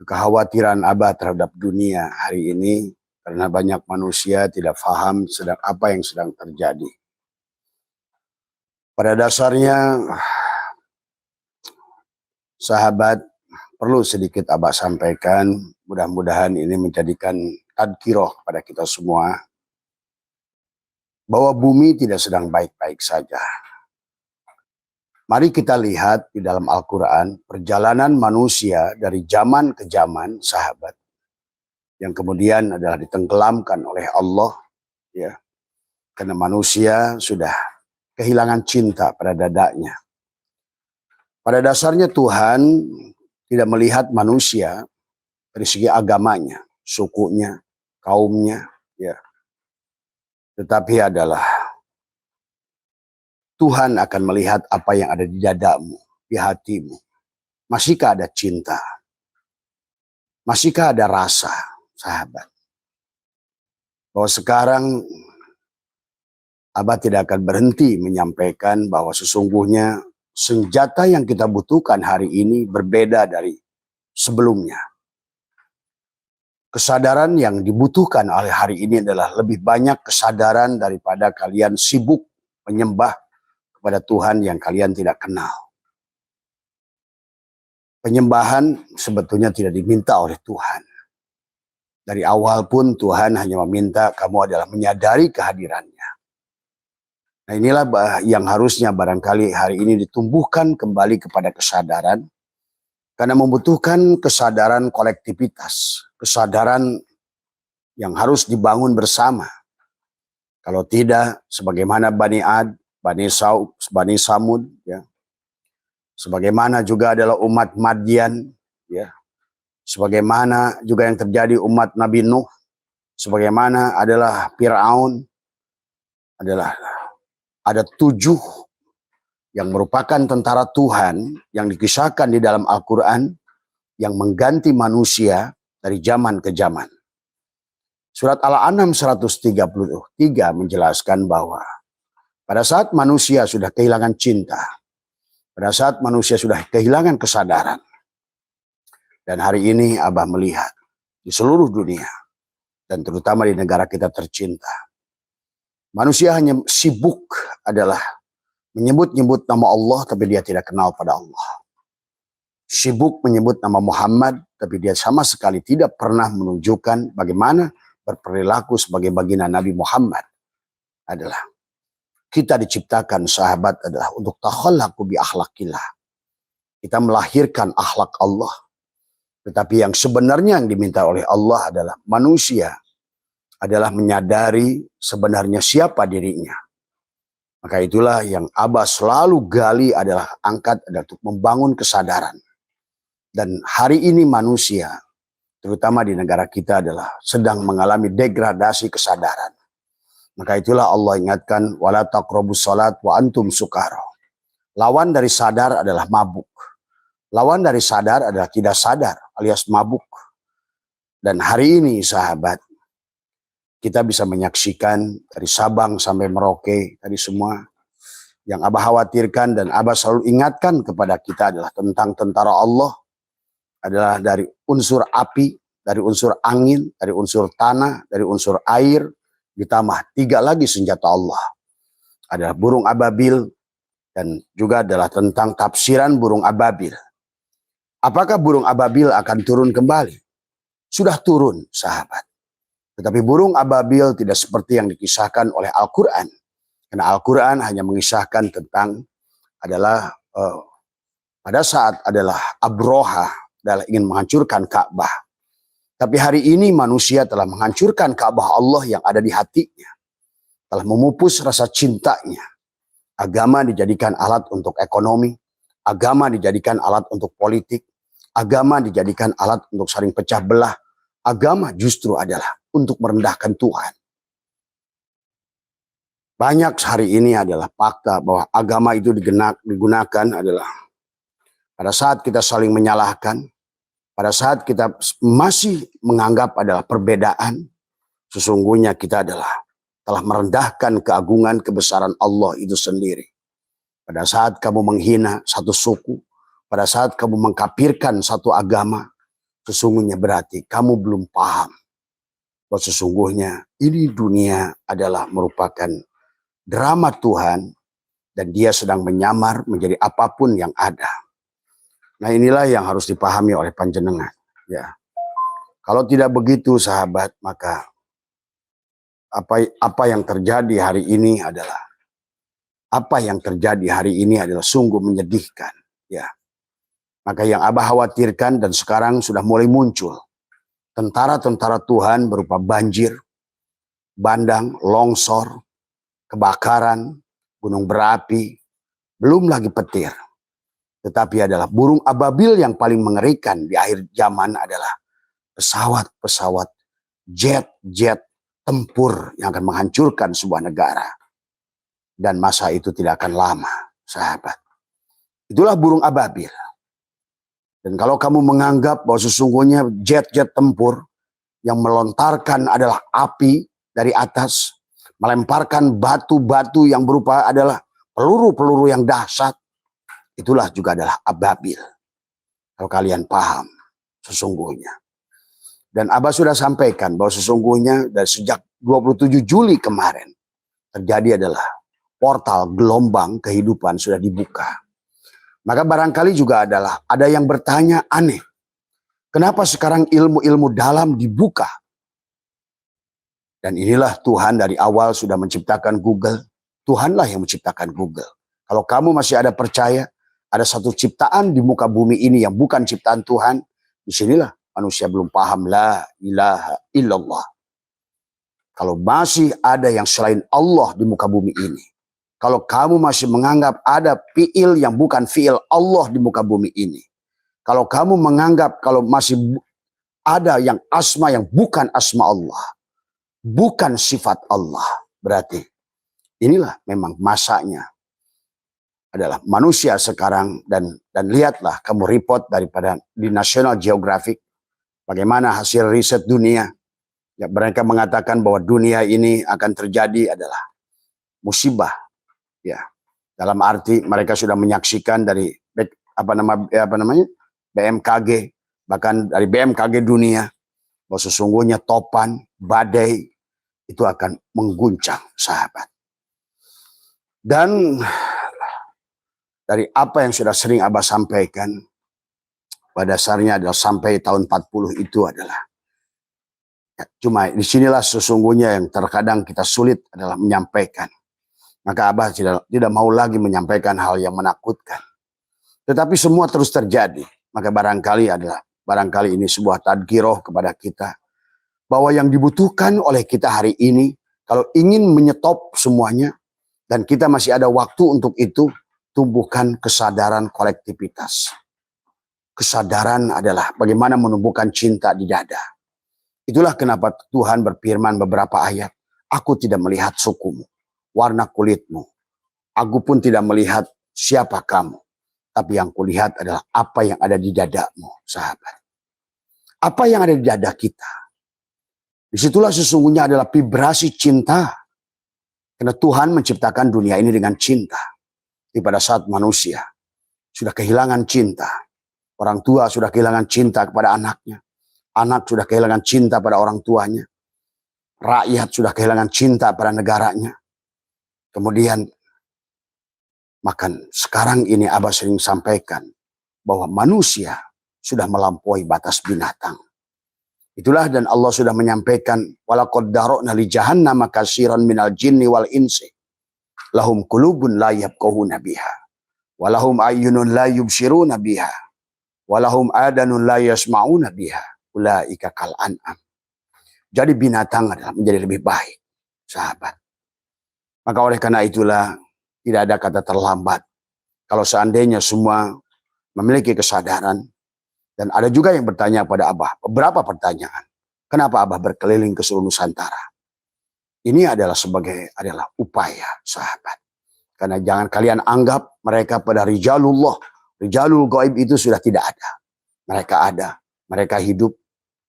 kekhawatiran Abah terhadap dunia hari ini karena banyak manusia tidak paham sedang apa yang sedang terjadi. Pada dasarnya, sahabat, perlu sedikit Abah sampaikan, mudah-mudahan ini menjadikan tadkiroh pada kita semua, bahwa bumi tidak sedang baik-baik saja. Mari kita lihat di dalam Al-Quran, perjalanan manusia dari zaman ke zaman, sahabat, yang kemudian adalah ditenggelamkan oleh Allah, ya, karena manusia sudah kehilangan cinta pada dadanya. Pada dasarnya Tuhan tidak melihat manusia dari segi agamanya, sukunya, kaumnya, ya, tetapi adalah Tuhan akan melihat apa yang ada di dadamu, di hatimu. Masihkah ada cinta? Masihkah ada rasa, sahabat? Bahwa sekarang Abah tidak akan berhenti menyampaikan bahwa sesungguhnya senjata yang kita butuhkan hari ini berbeda dari sebelumnya. Kesadaran yang dibutuhkan oleh hari ini adalah lebih banyak kesadaran daripada kalian sibuk menyembah kepada Tuhan yang kalian tidak kenal. Penyembahan sebetulnya tidak diminta oleh Tuhan. Dari awal pun Tuhan hanya meminta kamu adalah menyadari kehadirannya. Nah, inilah yang harusnya barangkali hari ini ditumbuhkan kembali kepada kesadaran. Karena membutuhkan kesadaran kolektivitas. Kesadaran yang harus dibangun bersama. Kalau tidak, sebagaimana Bani Ad, Bani Samud, ya. Sebagaimana juga adalah umat Madian, ya. Sebagaimana juga yang terjadi umat Nabi Nuh, sebagaimana adalah Fir'aun, adalah ada 7 yang merupakan tentara Tuhan yang dikisahkan di dalam Al-Quran yang mengganti manusia dari zaman ke zaman. Surat Al-An'am 133 menjelaskan bahwa pada saat manusia sudah kehilangan cinta, pada saat manusia sudah kehilangan kesadaran, dan hari ini Abah melihat di seluruh dunia, dan terutama di negara kita tercinta, manusia hanya sibuk adalah menyebut-nyebut nama Allah, tapi dia tidak kenal pada Allah. Sibuk menyebut nama Muhammad, tapi dia sama sekali tidak pernah menunjukkan bagaimana berperilaku sebagai baginda Nabi Muhammad. Adalah kita diciptakan, sahabat, adalah untuk takhallaqu bi akhlaqillah. Kita melahirkan akhlak Allah. Tetapi yang sebenarnya yang diminta oleh Allah adalah manusia adalah menyadari sebenarnya siapa dirinya. Maka itulah yang Abah selalu gali adalah angkat adalah untuk membangun kesadaran. Dan hari ini manusia, terutama di negara kita, adalah sedang mengalami degradasi kesadaran. Maka itulah Allah ingatkan, wala taqrabus shalat wa antum sukara. Lawan dari sadar adalah mabuk. Lawan dari sadar adalah tidak sadar alias mabuk. Dan hari ini sahabat, kita bisa menyaksikan dari Sabang sampai Merauke, tadi semua yang Abah khawatirkan dan Abah selalu ingatkan kepada kita adalah tentang tentara Allah, adalah dari unsur api, dari unsur angin, dari unsur tanah, dari unsur air, ditambah 3 lagi senjata Allah. Adalah burung ababil dan juga adalah tentang tafsiran burung ababil. Apakah burung ababil akan turun kembali? Sudah turun, sahabat. Tetapi burung ababil tidak seperti yang dikisahkan oleh Al-Quran. Karena Al-Quran hanya mengisahkan tentang adalah pada saat adalah Abroha adalah ingin menghancurkan Ka'bah. Tapi hari ini manusia telah menghancurkan Ka'bah Allah yang ada di hatinya. Telah memupus rasa cintanya. Agama dijadikan alat untuk ekonomi. Agama dijadikan alat untuk politik. Agama dijadikan alat untuk saling pecah belah. Agama justru adalah untuk merendahkan Tuhan. Banyak hari ini adalah fakta bahwa agama itu digunakan adalah pada saat kita saling menyalahkan, pada saat kita masih menganggap adalah perbedaan, sesungguhnya kita adalah telah merendahkan keagungan kebesaran Allah itu sendiri. Pada saat kamu menghina satu suku, pada saat kamu mengkafirkan satu agama, sesungguhnya berarti kamu belum paham bahwa sesungguhnya ini dunia adalah merupakan drama Tuhan dan dia sedang menyamar menjadi apapun yang ada. Nah, inilah yang harus dipahami oleh panjenengan. Ya, kalau tidak begitu sahabat, maka apa yang terjadi hari ini adalah sungguh menyedihkan. Ya, maka yang Abah khawatirkan dan sekarang sudah mulai muncul tentara-tentara Tuhan berupa banjir, bandang, longsor, kebakaran, gunung berapi, belum lagi petir. Tetapi adalah burung ababil yang paling mengerikan di akhir zaman adalah pesawat-pesawat, jet-jet tempur yang akan menghancurkan sebuah negara. Dan masa itu tidak akan lama, sahabat. Itulah burung ababil. Dan kalau kamu menganggap bahwa sesungguhnya jet-jet tempur yang melontarkan adalah api dari atas, melemparkan batu-batu yang berupa adalah peluru-peluru yang dahsyat, itulah juga adalah ababil. Kalau kalian paham sesungguhnya. Dan Abah sudah sampaikan bahwa sesungguhnya dari sejak 27 Juli kemarin terjadi adalah portal gelombang kehidupan sudah dibuka. Maka barangkali juga adalah ada yang bertanya aneh. Kenapa sekarang ilmu-ilmu dalam dibuka? Dan inilah Tuhan dari awal sudah menciptakan Google. Tuhanlah yang menciptakan Google. Kalau kamu masih ada percaya, ada satu ciptaan di muka bumi ini yang bukan ciptaan Tuhan, disinilah manusia belum paham la ilaha illallah. Kalau masih ada yang selain Allah di muka bumi ini, kalau kamu masih menganggap ada fiil yang bukan fiil Allah di muka bumi ini, kalau kamu menganggap kalau masih ada yang asma yang bukan asma Allah, bukan sifat Allah, berarti inilah memang masanya adalah manusia sekarang. Dan lihatlah kamu report daripada di National Geographic bagaimana hasil riset dunia. Ya, mereka mengatakan bahwa dunia ini akan terjadi adalah musibah. Ya, dalam arti mereka sudah menyaksikan dari BMKG, bahkan dari BMKG dunia, bahwa sesungguhnya topan, badai itu akan mengguncang, sahabat. Dan dari apa yang sudah sering Abah sampaikan, pada dasarnya adalah sampai tahun 40 itu adalah cuma disinilah sesungguhnya yang terkadang kita sulit adalah menyampaikan. Maka Abah tidak mau lagi menyampaikan hal yang menakutkan. Tetapi semua terus terjadi. Maka barangkali ini sebuah tadkiroh kepada kita. Bahwa yang dibutuhkan oleh kita hari ini, kalau ingin menyetop semuanya, dan kita masih ada waktu untuk itu, tumbuhkan kesadaran kolektivitas. Kesadaran adalah bagaimana menumbuhkan cinta di dada. Itulah kenapa Tuhan berfirman beberapa ayat, aku tidak melihat sukumu, warna kulitmu. Aku pun tidak melihat siapa kamu. Tapi yang kulihat adalah apa yang ada di dadamu, sahabat. Apa yang ada di dada kita. Disitulah sesungguhnya adalah vibrasi cinta. Karena Tuhan menciptakan dunia ini dengan cinta. Di pada saat manusia sudah kehilangan cinta. Orang tua sudah kehilangan cinta kepada anaknya. Anak sudah kehilangan cinta pada orang tuanya. Rakyat sudah kehilangan cinta pada negaranya. Kemudian, makan sekarang ini Abah sering sampaikan bahwa manusia sudah melampaui batas binatang. Itulah dan Allah sudah menyampaikan walaqad dara'na li jahannama katsiran minal jinni wal insi lahum qulubun la yafqahuna biha wa lahum ayyunun la yubsiruna biha wa lahum adanun la yasma'una biha ulaika kal an'am. Jadi binatang adalah menjadi lebih baik, sahabat. Maka oleh karena itulah tidak ada kata terlambat. Kalau seandainya semua memiliki kesadaran. Dan ada juga yang bertanya pada Abah, beberapa pertanyaan. Kenapa Abah berkeliling ke seluruh Nusantara? Ini adalah upaya, sahabat. Karena jangan kalian anggap mereka pada rijalullah. Rijalul gaib itu sudah tidak ada. Mereka ada, mereka hidup.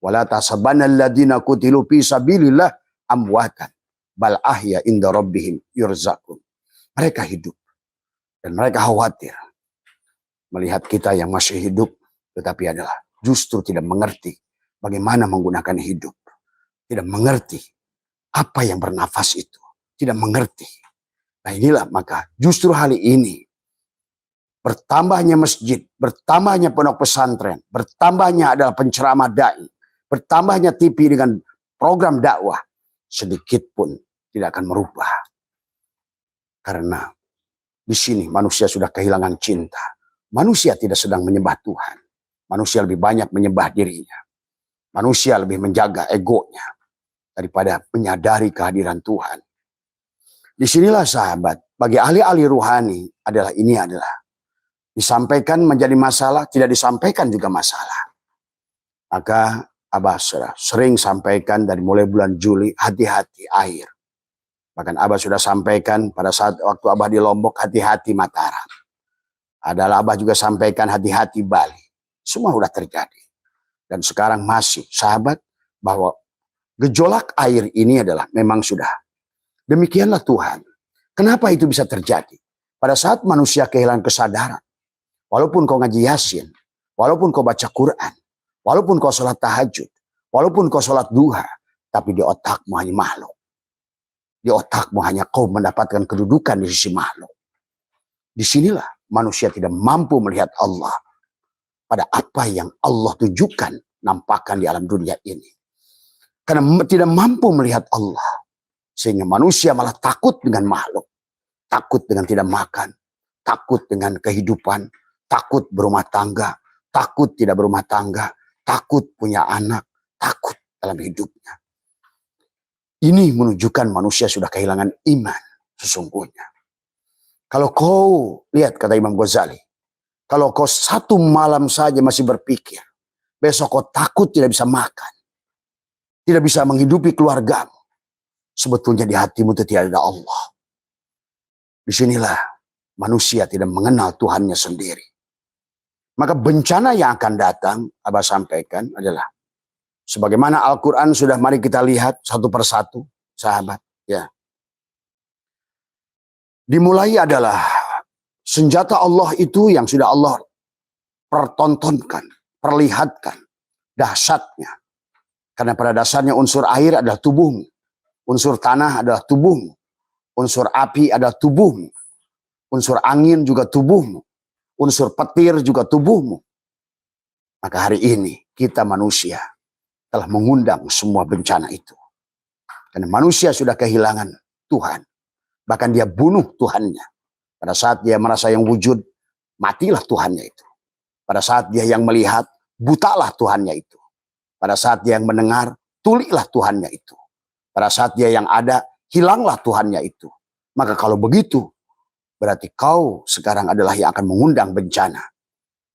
Wala tasabanna alladziina qutilu fi sabilillah amwatan bal ahya inda rabbihim yurzaqun. Mereka hidup. Dan mereka khawatir melihat kita yang masih hidup. Tetapi adalah justru tidak mengerti bagaimana menggunakan hidup. Tidak mengerti apa yang bernafas itu. Tidak mengerti. Nah inilah maka justru hal ini, bertambahnya masjid, bertambahnya pondok pesantren, bertambahnya adalah penceramah dai, bertambahnya TV dengan program dakwah, sedikit pun tidak akan merubah. Karena di sini manusia sudah kehilangan cinta. Manusia tidak sedang menyembah Tuhan. Manusia lebih banyak menyembah dirinya. Manusia lebih menjaga egonya daripada menyadari kehadiran Tuhan. Disinilah sahabat, bagi ahli-ahli ruhani adalah disampaikan menjadi masalah, tidak disampaikan juga masalah. Maka Abah sudah sering sampaikan dari mulai bulan Juli, hati-hati air. Bahkan Abah sudah sampaikan pada saat waktu Abah di Lombok, hati-hati Mataram. Adalah Abah juga sampaikan hati-hati Bali. Semua sudah terjadi. Dan sekarang masih sahabat bahwa gejolak air ini adalah memang sudah. Demikianlah Tuhan. Kenapa itu bisa terjadi? Pada saat manusia kehilangan kesadaran. Walaupun kau ngaji Yasin. Walaupun kau baca Quran. Walaupun kau sholat tahajud. Walaupun kau sholat duha. Tapi di otakmu hanya makhluk. Di otakmu hanya kau mendapatkan kedudukan di sisi makhluk. Disinilah manusia tidak mampu melihat Allah pada apa yang Allah tujukan nampakkan di alam dunia ini. Karena tidak mampu melihat Allah. Sehingga manusia malah takut dengan makhluk. Takut dengan tidak makan. Takut dengan kehidupan. Takut berumah tangga. Takut tidak berumah tangga. Takut punya anak. Takut dalam hidupnya. Ini menunjukkan manusia sudah kehilangan iman sesungguhnya. Kalau kau lihat kata Imam Ghazali, kalau kau satu malam saja masih berpikir, besok kau takut tidak bisa makan, tidak bisa menghidupi keluargamu, sebetulnya di hatimu itu tidak ada Allah. Disinilah manusia tidak mengenal Tuhannya sendiri. Maka bencana yang akan datang, Abah sampaikan adalah sebagaimana Al-Quran sudah mari kita lihat satu persatu, sahabat. Ya. Dimulai adalah senjata Allah itu yang sudah Allah pertontonkan, perlihatkan dahsyatnya. Karena pada dasarnya unsur air adalah tubuhmu, unsur tanah adalah tubuhmu, unsur api adalah tubuhmu, unsur angin juga tubuhmu, unsur petir juga tubuhmu. Maka hari ini kita manusia telah mengundang semua bencana itu. Karena manusia sudah kehilangan Tuhan. Bahkan dia bunuh Tuhannya. Pada saat dia merasa yang wujud, matilah Tuhannya itu. Pada saat dia yang melihat, butalah Tuhannya itu. Pada saat dia yang mendengar, tulilah Tuhannya itu. Pada saat dia yang ada, hilanglah Tuhannya itu. Maka kalau begitu, berarti kau sekarang adalah yang akan mengundang bencana.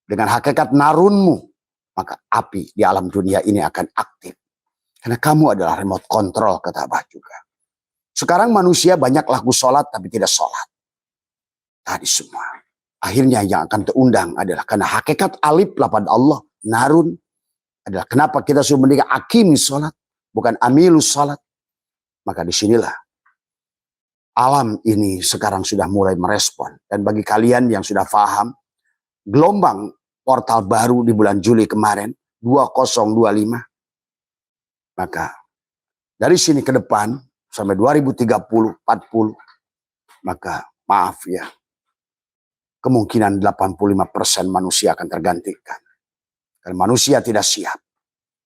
Dengan hakikat narunmu, maka api di alam dunia ini akan aktif. Karena kamu adalah remote control, kata Abah juga. Sekarang manusia banyak laku sholat tapi tidak sholat. Tadi semua. Akhirnya yang akan terundang adalah karena hakikat alif pada Allah, narun, adalah kenapa kita suruh mendirikan akimi sholat, bukan amilus sholat. Maka disinilah alam ini sekarang sudah mulai merespon. Dan bagi kalian yang sudah paham, gelombang portal baru di bulan Juli kemarin, 2025. Maka dari sini ke depan, sampai 2030, 40, maka maaf ya, kemungkinan 85% manusia akan tergantikan. Karena manusia tidak siap.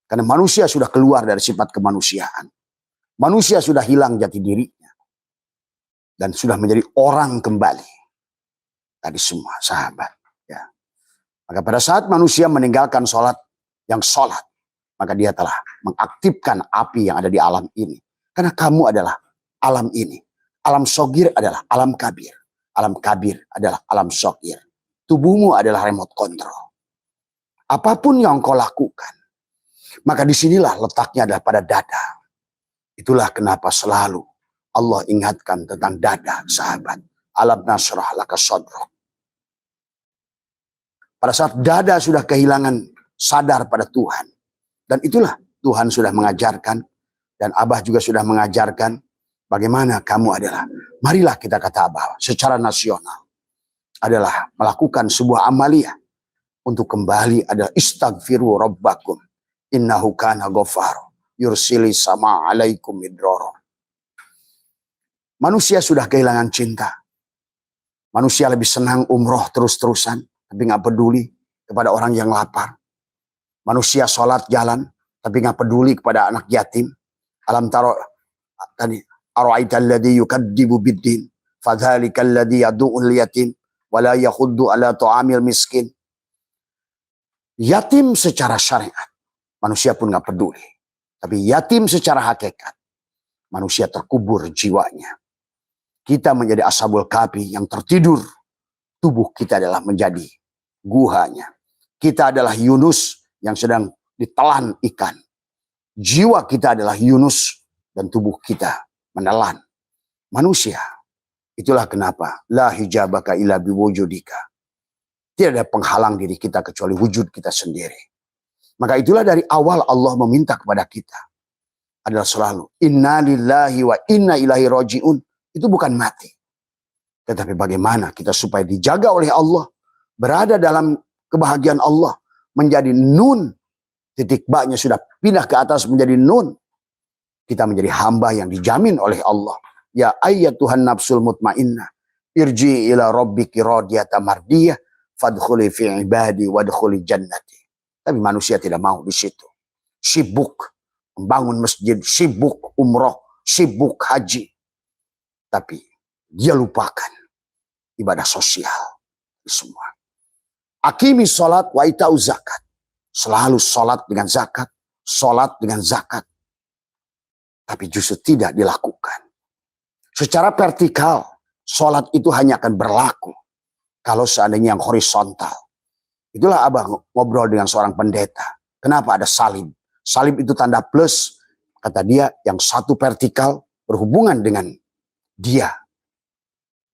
Karena manusia sudah keluar dari sifat kemanusiaan. Manusia sudah hilang jati dirinya. Dan sudah menjadi orang kembali. Tadi semua sahabat. Ya. Maka pada saat manusia meninggalkan sholat, maka dia telah mengaktifkan api yang ada di alam ini. Karena kamu adalah alam ini. Alam sogir adalah alam kabir. Alam kabir adalah alam sogir. Tubuhmu adalah remote control. Apapun yang kau lakukan, maka disinilah letaknya adalah pada dada. Itulah kenapa selalu Allah ingatkan tentang dada, sahabat. Alam nasrah laka sadrak. Pada saat dada sudah kehilangan sadar pada Tuhan. Dan itulah Tuhan sudah mengajarkan. Dan Abah juga sudah mengajarkan. Bagaimana kamu adalah. Marilah kita kata Abah secara nasional. Adalah melakukan sebuah amaliyah. untuk kembali adalah istaghfiru rabbakum innahu kana ghafar yursili sama alaikum midroro. Manusia sudah kehilangan cinta. Manusia lebih senang umroh terus-terusan, tapi nggak peduli kepada orang yang lapar. Manusia sholat jalan, tapi nggak peduli kepada anak yatim. Alam taro tadi, ara'aital ladzi yukadzibu biddin, fadzalikal ladzi yad'ul yatim wa la yakhuddu ala ta'amil miskin. Yatim secara syariat, manusia pun nggak peduli. Tapi yatim secara hakikat, manusia terkubur jiwanya. Kita menjadi ashabul kahfi yang tertidur. Tubuh kita adalah menjadi guhanya. Kita adalah Yunus yang sedang ditelan ikan. Jiwa kita adalah Yunus dan tubuh kita menelan manusia. Itulah kenapa la hijabaka illa biwujudika. Tidak ada penghalang diri kita kecuali wujud kita sendiri. Maka itulah dari awal Allah meminta kepada kita adalah selalu inna lillahi wa inna ilaihi rajiun. Itu bukan mati. Tetapi bagaimana kita supaya dijaga oleh Allah. Berada dalam kebahagiaan Allah. Menjadi nun. Titik baknya sudah pindah ke atas menjadi nun. Kita menjadi hamba yang dijamin oleh Allah. Ya ayyatuhan nafsul mutmainnah. Irji ila rabbiki radiyata mardiyah. Fadkhuli fi ibadi wadkhuli jannati. Tapi manusia tidak mau di situ. Sibuk membangun masjid. Sibuk umroh. Sibuk haji. Tapi dia lupakan ibadah sosial semua. Akimi sholat wa ita'u zakat. Selalu sholat dengan zakat. Sholat dengan zakat. Tapi justru tidak dilakukan. Secara vertikal, sholat itu hanya akan berlaku kalau seandainya yang horizontal. Itulah abang ngobrol dengan seorang pendeta. Kenapa ada salib? Salib itu tanda plus. Kata dia yang satu vertikal berhubungan dengan dia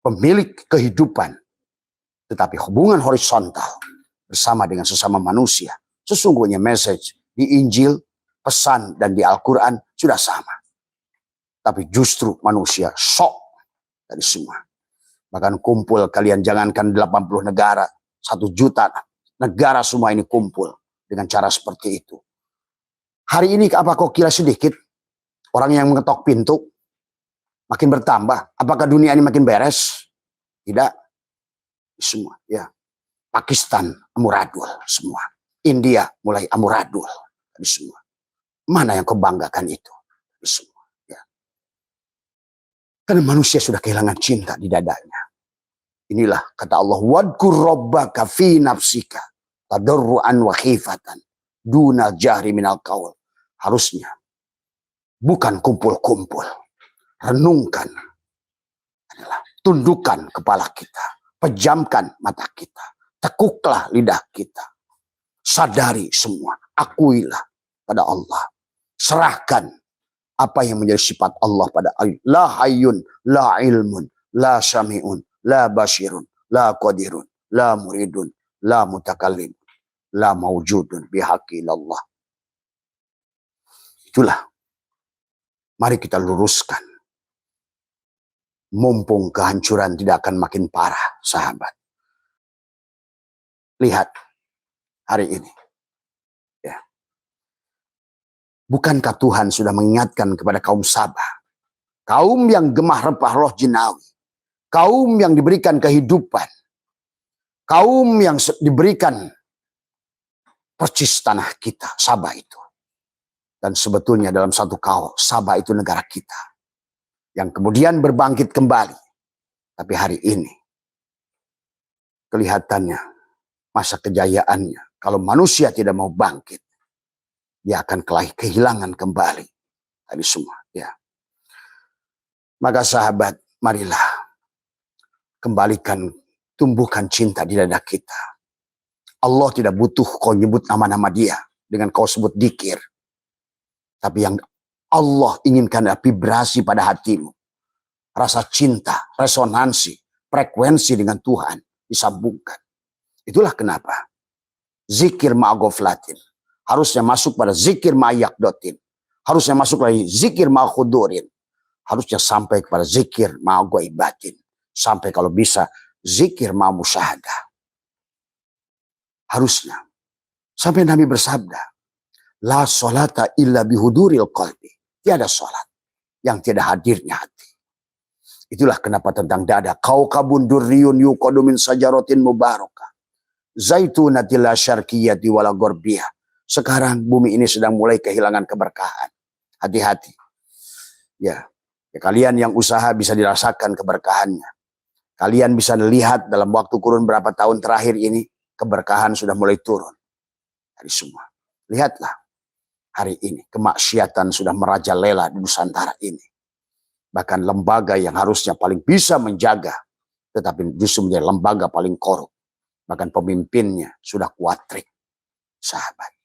pemilik kehidupan, tetapi hubungan horizontal bersama dengan sesama manusia. Sesungguhnya message di Injil, pesan dan di Al-Quran sudah sama. Tapi justru manusia sok dari semua. Bahkan kumpul kalian jangankan 80 negara, 1 juta negara semua ini kumpul dengan cara seperti itu. Hari ini apa kau kira sedikit orang yang mengetok pintu? Makin bertambah. Apakah dunia ini makin beres? Tidak. Semua. Ya. Pakistan amburadul semua. India mulai amburadul. Semua. Mana yang kau banggakan itu? Semua. Ya. Karena manusia sudah kehilangan cinta di dadanya. Inilah kata Allah. Wadkur rabbaka fi nafsika. Tadarru'an wa khifatan. Duna jahri minal qaul. Harusnya. Bukan kumpul-kumpul. Renungkan adalah tundukkan kepala kita, pejamkan mata kita, tekuklah lidah kita, sadari semua, akuilah pada Allah, serahkan apa yang menjadi sifat Allah pada Allah. La hayyun, la ilmun, la syami'un, la basirun, la qadirun, la muridun, la mutakallim, la mawjudun bihaqi Allah. Itulah, mari kita luruskan. Mumpung kehancuran tidak akan makin parah, sahabat. Lihat hari ini. Ya. Bukankah Tuhan sudah mengingatkan kepada kaum Sabah? Kaum yang gemah rempah roh jinawi. Kaum yang diberikan kehidupan. Kaum yang diberikan percis tanah kita, Sabah itu. Dan sebetulnya dalam satu kaum, Sabah itu negara kita. Yang kemudian berbangkit kembali. Tapi hari ini, kelihatannya, masa kejayaannya, kalau manusia tidak mau bangkit, dia akan kehilangan kembali. Tadi semua, ya. Maka sahabat, marilah kembalikan, tumbuhkan cinta di dada kita. Allah tidak butuh kau nyebut nama-nama dia dengan kau sebut dzikir. Tapi yang Allah inginkan adalah vibrasi pada hatimu. Rasa cinta, resonansi, frekuensi dengan Tuhan disambungkan. Itulah kenapa zikir ma'agoflatin harusnya masuk pada zikir ma'ayakdotin. Harusnya masuk lagi zikir ma'akhudurin. Harusnya sampai kepada zikir ma'agoibatin. Sampai kalau bisa zikir ma'amusyahadah. Harusnya. Sampai Nabi bersabda, la sholata illa bihuduril qalbi. Tiada sholat yang tidak hadirnya hati. Itulah kenapa tentang dada. Kaukabun durriyun yuqadu min sajaratin mubarakah. Zaitunatil syarqiyati wala gorbiyah. Sekarang bumi ini sedang mulai kehilangan keberkahan. Hati-hati. Ya, kalian yang usaha bisa dirasakan keberkahannya. Kalian bisa lihat dalam waktu kurun berapa tahun terakhir ini, keberkahan sudah mulai turun. Dari semua. Lihatlah hari ini, kemaksiatan sudah merajalela di Nusantara ini. Bahkan lembaga yang harusnya paling bisa menjaga, tetapi justru menjadi lembaga paling korup. Bahkan pemimpinnya sudah kuatrik. Sahabat.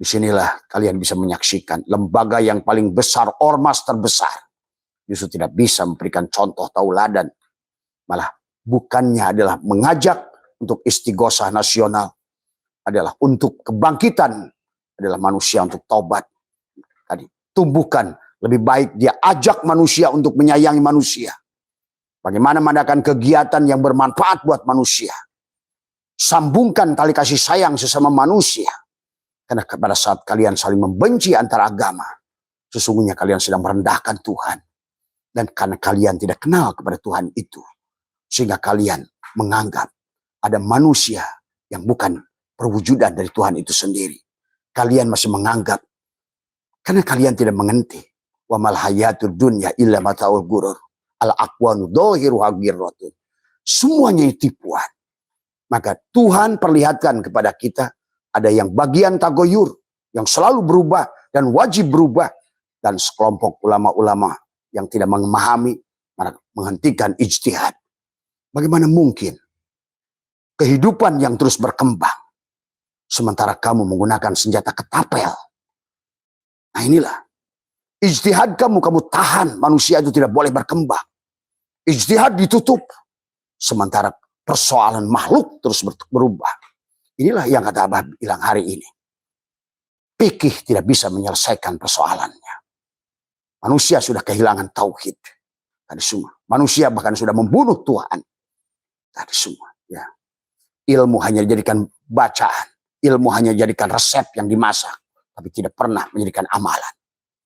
Disinilah kalian bisa menyaksikan lembaga yang paling besar, ormas terbesar. Justru tidak bisa memberikan contoh tauladan. Malah bukannya adalah mengajak untuk istighosah nasional. Adalah untuk kebangkitan. Adalah manusia untuk taubat. Tadi tumbuhkan. Lebih baik dia ajak manusia untuk menyayangi manusia. Bagaimana mengadakan kegiatan yang bermanfaat buat manusia. Sambungkan tali kasih sayang sesama manusia. Karena pada saat kalian saling membenci antara agama, sesungguhnya kalian sedang merendahkan Tuhan. Dan karena kalian tidak kenal kepada Tuhan itu, sehingga kalian menganggap ada manusia yang bukan perwujudan dari Tuhan itu sendiri. Kalian masih menganggap, karena kalian tidak mengerti, wa mal hayatud dunya illa mataul ghurur, al aqwanu dhahiru haqirratun. Semuanya tipuan. Maka Tuhan perlihatkan kepada kita ada yang bagian tagoyur, yang selalu berubah dan wajib berubah. Dan sekelompok ulama-ulama yang tidak memahami, menghentikan ijtihad. Bagaimana mungkin kehidupan yang terus berkembang, sementara kamu menggunakan senjata ketapel. Nah inilah, ijtihad kamu tahan, manusia itu tidak boleh berkembang. Ijtihad ditutup, sementara persoalan makhluk terus berubah. Inilah yang kata Abah bilang hari ini. Fikih tidak bisa menyelesaikan persoalannya. Manusia sudah kehilangan tauhid. Tadi semua. Manusia bahkan sudah membunuh Tuhan. Tadi semua. Ya. Ilmu hanya dijadikan bacaan. Ilmu hanya dijadikan resep yang dimasak. Tapi tidak pernah menjadikan amalan.